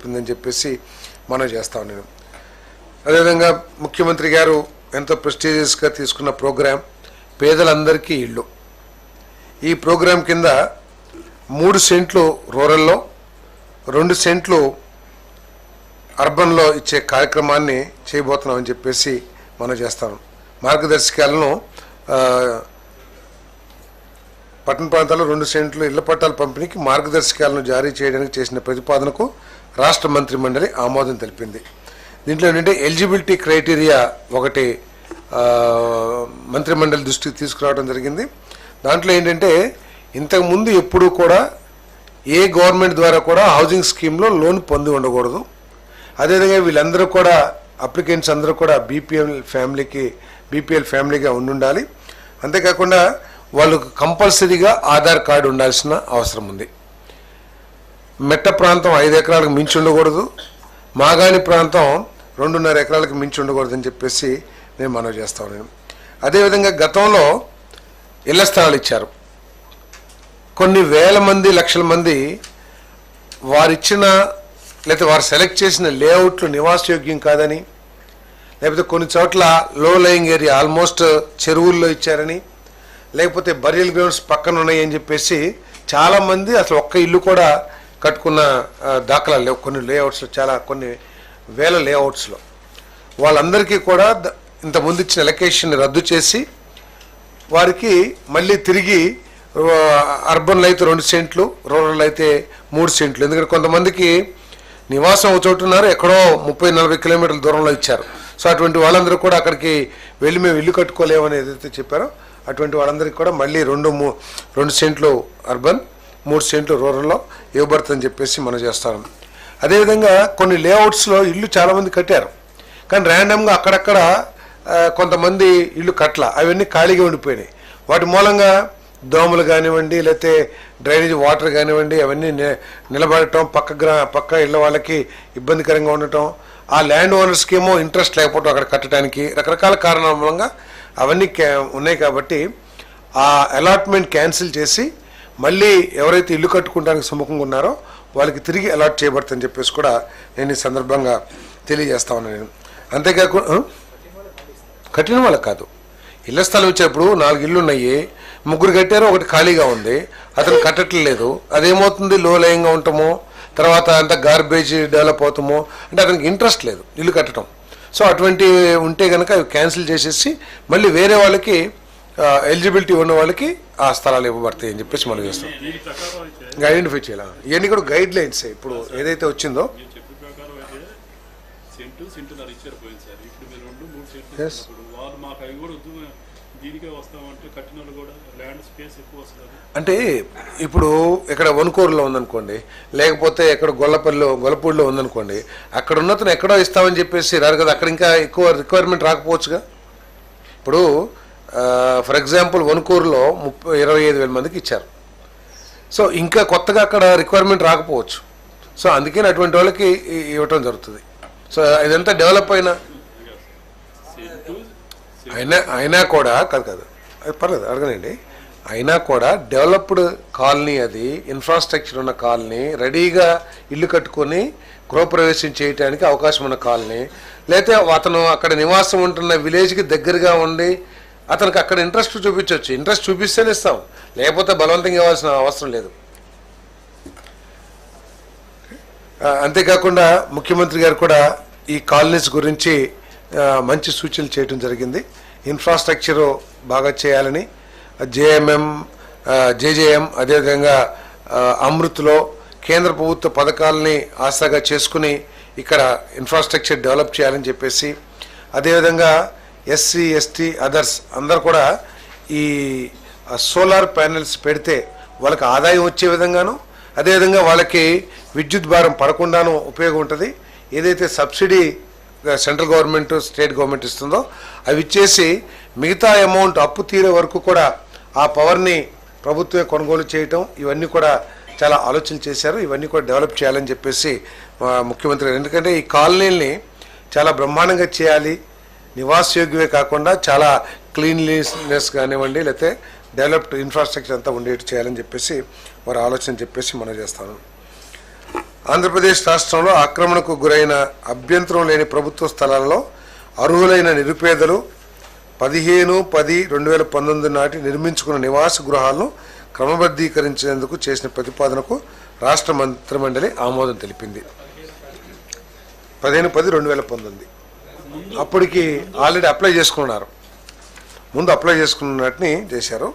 తెలిపిందని చెప్పేసి మనం చేస్తాం. నేను అదేవిధంగా ముఖ్యమంత్రి గారు ఎంతో ప్రెస్టీజియస్గా తీసుకున్న ప్రోగ్రాం పేదలందరికీ ఇళ్ళు. ఈ ప్రోగ్రాం కింద 3 సెంట్లు రూరల్లో 2 సెంట్లు అర్బన్లో ఇచ్చే కార్యక్రమాన్ని చేయబోతున్నామని చెప్పేసి మనం చేస్తాం. మార్గదర్శకాలను పట్టణ ప్రాంతాల్లో 2 సెంట్లు ఇళ్ల పట్టాల పంపిణీకి మార్గదర్శకాలను జారీ చేయడానికి చేసిన ప్రతిపాదనకు రాష్ట్ర మంత్రి మండలి ఆమోదం తెలిపింది. దీంట్లో ఏంటంటే ఎలిజిబిలిటీ క్రైటీరియా ఒకటి మంత్రి మండలి దృష్టికి తీసుకురావడం జరిగింది. దాంట్లో ఏంటంటే ఇంతకుముందు ఎప్పుడూ కూడా ఏ గవర్నమెంట్ ద్వారా కూడా హౌసింగ్ స్కీమ్లో లోన్ పొంది ఉండకూడదు. అదేవిధంగా వీళ్ళందరూ కూడా అప్లికెంట్స్ అందరూ కూడా బీపీఎల్ ఫ్యామిలీగా ఉండాలి. అంతేకాకుండా వాళ్ళకు కంపల్సరీగా ఆధార్ కార్డు ఉండాల్సిన అవసరం ఉంది. మెట్ట ప్రాంతం 5 ఎకరాలకు మించి ఉండకూడదు, మాగాణి ప్రాంతం 2.5 ఎకరాలకు మించి ఉండకూడదు అని చెప్పేసి నేను మనవి చేస్తాను. నేను అదేవిధంగా గతంలో ఇళ్ల స్థలాలు ఇచ్చారు. కొన్ని వేల మంది లక్షల మంది వారిచ్చిన లేకపోతే వారు సెలెక్ట్ చేసిన లేఅవుట్లు నివాసయోగ్యం కాదని, లేకపోతే కొన్ని చోట్ల లో లయింగ్ ఏరియా ఆల్మోస్ట్ చెరువుల్లో ఇచ్చారని, లేకపోతే బరియల్ గ్రౌండ్స్ పక్కన ఉన్నాయని చెప్పేసి చాలామంది అసలు ఒక్క ఇల్లు కూడా కట్టుకున్న దాఖలాలు లేవు. కొన్ని లేఅవుట్స్లో కొన్ని వేల లేఅవుట్స్లో వాళ్ళందరికీ కూడా ఇంతకుముందు ఇచ్చిన ఎలకేషన్ రద్దు చేసి వారికి మళ్ళీ తిరిగి అర్బన్లో అయితే 2 సెంట్లు, రూరల్ అయితే 3 సెంట్లు. ఎందుకంటే కొంతమందికి నివాసం ఒక చోటు ఉన్నారు, ఎక్కడో 30-40 కిలోమీటర్ల దూరంలో ఇచ్చారు. సో అటువంటి వాళ్ళందరూ కూడా అక్కడికి వెళ్ళి మేము ఇల్లు కట్టుకోలేమని ఏదైతే చెప్పారో అటువంటి వాళ్ళందరికీ కూడా మళ్ళీ 2 సెంట్లు అర్బన్, 3 సెంట్లు రూరల్లో ఇవ్వబడుతుందని చెప్పేసి మనం చేస్తాం. అదేవిధంగా కొన్ని లేఅవుట్స్లో ఇల్లు చాలామంది కట్టారు, కానీ ర్యాండమ్గా అక్కడక్కడ కొంతమంది ఇల్లు కట్టల, అవన్నీ ఖాళీగా ఉండిపోయినాయి. వాటి మూలంగా దోమలు కానివ్వండి, లేకపోతే డ్రైనేజ్ వాటర్ కానివ్వండి, అవన్నీ నిలబడటం, పక్క ఇళ్ళ వాళ్ళకి ఇబ్బందికరంగా ఉండటం, ఆ ల్యాండ్ ఓనర్స్కి ఏమో ఇంట్రెస్ట్ లేకపోవడం అక్కడ కట్టడానికి, రకరకాల కారణాల మూలంగా అవన్నీ ఉన్నాయి. కాబట్టి ఆ అలాట్మెంట్ క్యాన్సిల్ చేసి మళ్ళీ ఎవరైతే ఇల్లు కట్టుకోవడానికి సుముఖంగా ఉన్నారో వాళ్ళకి తిరిగి అలాట్ చేయబడుతుందని చెప్పేసి కూడా నేను ఈ సందర్భంగా తెలియజేస్తా ఉన్నాను. నేను అంతేకాకుండా కట్టిన వాళ్ళకి కాదు, ఇళ్ల స్థలం ఇచ్చేప్పుడు 4 ఇళ్ళు ఉన్నాయి, 3 కట్టారు, 1 ఖాళీగా ఉంది, అతను కట్టట్లేదు. అదేమవుతుంది, లో లయంగా ఉంటామో, తర్వాత అంత గార్బేజ్ డెవలప్ అవుతామో, అంటే అతనికి ఇంట్రెస్ట్ లేదు ఇల్లు కట్టడం. సో అటువంటి ఉంటే కనుక అవి క్యాన్సిల్ చేసేసి మళ్ళీ వేరే వాళ్ళకి ఎలిజిబిలిటీ ఉన్న వాళ్ళకి ఆ స్థలాలు ఇవ్వబడతాయి అని చెప్పేసి మనం చేస్తాం. ఇంకా ఐడెంటిఫై చేయాలి. ఇవన్నీ కూడా గైడ్ లైన్స్ ఇప్పుడు ఏదైతే వచ్చిందో. అంటే ఇప్పుడు ఇక్కడ వనుకూరులో ఉందనుకోండి, లేకపోతే ఇక్కడ గొల్లపూడిలో ఉందనుకోండి, అక్కడ ఉన్నతను ఎక్కడో ఇస్తామని చెప్పేసి రారు కదా, అక్కడ ఇంకా ఎక్కువ రిక్వైర్మెంట్ రాకపోవచ్చుగా. ఇప్పుడు ఫర్ ఎగ్జాంపుల్ వనుకూరులో 25,000 మందికి ఇచ్చారు. సో ఇంకా కొత్తగా అక్కడ రిక్వైర్మెంట్ రాకపోవచ్చు. సో అందుకని అటువంటి వాళ్ళకి ఇవ్వటం జరుగుతుంది. సో ఇదంతా డెవలప్ అయినా కూడా కాదు అది పర్లేదు అడగనండి. అయినా కూడా డెవలప్డ్ కాలనీ, అది ఇన్ఫ్రాస్ట్రక్చర్ ఉన్న కాలనీ, రెడీగా ఇల్లు కట్టుకొని గృహప్రవేశం చేయడానికి అవకాశం ఉన్న కాలనీ, లేకపోతే అతను అక్కడ నివాసం ఉంటున్న విలేజ్కి దగ్గరగా ఉండి అతనికి అక్కడ ఇంట్రెస్ట్ చూపించవచ్చు. ఇంట్రెస్ట్ చూపిస్తేనే ఇస్తాం, లేకపోతే బలవంతంగా ఇవ్వాల్సిన అవసరం లేదు. అంతేకాకుండా ముఖ్యమంత్రి గారు కూడా ఈ కాలనీస్ గురించి మంచి సూచనలు చేయడం జరిగింది. ఇన్ఫ్రాస్ట్రక్చరు బాగా చేయాలని, జేజేఎం అదేవిధంగా అమృత్లో కేంద్ర ప్రభుత్వ పథకాలని ఆసరాగా చేసుకుని ఇక్కడ ఇన్ఫ్రాస్ట్రక్చర్ డెవలప్ చేయాలని చెప్పేసి, అదేవిధంగా ఎస్సీ ఎస్టీ అదర్స్ అందరు కూడా ఈ సోలార్ ప్యానెల్స్ పెడితే వాళ్ళకి ఆదాయం వచ్చే విధంగాను, అదేవిధంగా వాళ్ళకి విద్యుత్ భారం పడకుండాను ఉపయోగం ఉంటుంది. ఏదైతే subsidy central government state government ఇస్తుందో అవి ఇచ్చేసి మిగతా అమౌంట్ అప్పు తీరే వరకు కూడా ఆ పవర్ని ప్రభుత్వమే కొనుగోలు చేయటం, ఇవన్నీ కూడా చాలా ఆలోచన చేశారు. ఇవన్నీ కూడా డెవలప్ చేయాలని చెప్పేసి ముఖ్యమంత్రి గారు, ఎందుకంటే ఈ కాలనీల్ని చాలా బ్రహ్మాండంగా చేయాలి, నివాసయోగ్యమే కాకుండా చాలా క్లీన్లీనెస్ కానివ్వండి, లేకపోతే డెవలప్డ్ ఇన్ఫ్రాస్ట్రక్చర్ అంతా ఉండేట్టు చేయాలని చెప్పేసి వారు ఆలోచన చెప్పేసి మనం చేస్తాను. ఆంధ్రప్రదేశ్ రాష్ట్రంలో ఆక్రమణకు గురైన అభ్యంతరం లేని ప్రభుత్వ స్థలాల్లో అర్హులైన నిరుపేదలు 15/10/2019 నాటి నిర్మించుకున్న నివాస గృహాలను క్రమబద్ధీకరించేందుకు చేసిన ప్రతిపాదనకు రాష్ట్ర మంత్రిమండలి ఆమోదం తెలిపింది. 15/10/2019 అప్పటికి ఆల్రెడీ అప్లై చేసుకున్నారు, ముందు అప్లై చేసుకున్నట్టుని చేశారు.